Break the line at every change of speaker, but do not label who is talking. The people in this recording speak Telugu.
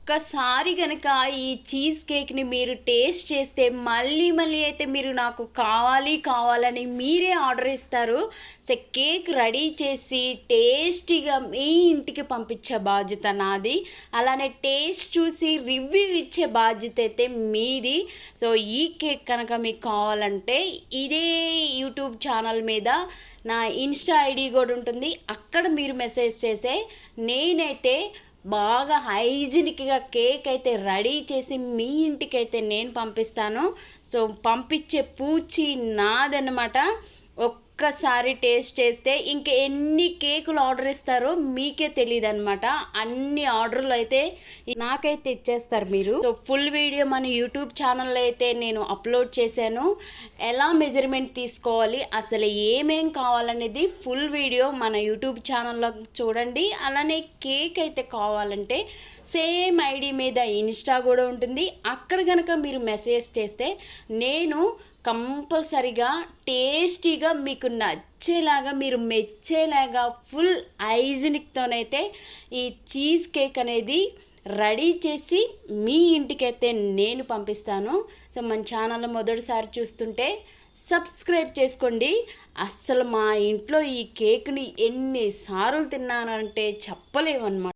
ఒక్కసారి గనక ఈ చీజ్ కేక్‌ని మీరు టేస్ట్ చేస్తే మళ్ళీ మళ్ళీ అయితే మీరు నాకు కావాలని మీరే ఆర్డర్ ఇస్తారు. సో కేక్ రెడీ చేసి టేస్టీగా మీ ఇంటికి పంపించే బాధ్యత నాది. అలానే టేస్ట్ చూసి రివ్యూ ఇచ్చే బాధ్యత అయితే మీది. సో ఈ కేక్ కనుక మీకు కావాలంటే ఇదే యూట్యూబ్ ఛానల్ మీద నా ఇన్‌స్టా ఐడీ కూడా ఉంటుంది. అక్కడ మీరు మెసేజ్ చేస్తే నేనైతే బాగా హైజీనిక్‌గా కేక్ అయితే రెడీ చేసి మీ ఇంటికైతే నేను పంపిస్తాను. సో పంపించే పూచి నాదనమాట. ఒక్కసారి టేస్ట్ చేస్తే ఇంక ఎన్ని కేకులు ఆర్డర్ ఇస్తారో మీకే తెలీదనమాట. అన్ని ఆర్డర్లు అయితే నాకైతే ఇచ్చేస్తారు మీరు. సో ఫుల్ వీడియో మన యూట్యూబ్ ఛానల్లో అయితే నేను అప్లోడ్ చేశాను. ఎలా మెజర్మెంట్ తీసుకోవాలి, అసలు ఏమేం కావాలనేది ఫుల్ వీడియో మన యూట్యూబ్ ఛానల్లో చూడండి. అలానే కేక్ అయితే కావాలంటే సేమ్ ఐడి మీద ఇన్స్టా కూడా ఉంటుంది. అక్కడ కనుక మీరు మెసేజ్ చేస్తే నేను కంపల్సరిగా టేస్టీగా మీకు నచ్చేలాగా మీరు మెచ్చేలాగా ఫుల్ హైజీనిక్తోనైతే ఈ చీజ్ కేక్ అనేది రెడీ చేసి మీ ఇంటికైతే నేను పంపిస్తాను. సో మన ఛానల్ మొదటిసారి చూస్తుంటే సబ్స్క్రైబ్ చేసుకోండి. అస్సలు మా ఇంట్లో ఈ కేక్ని ఎన్నిసార్లు తిన్నానంటే చెప్పలేమన్నమాట.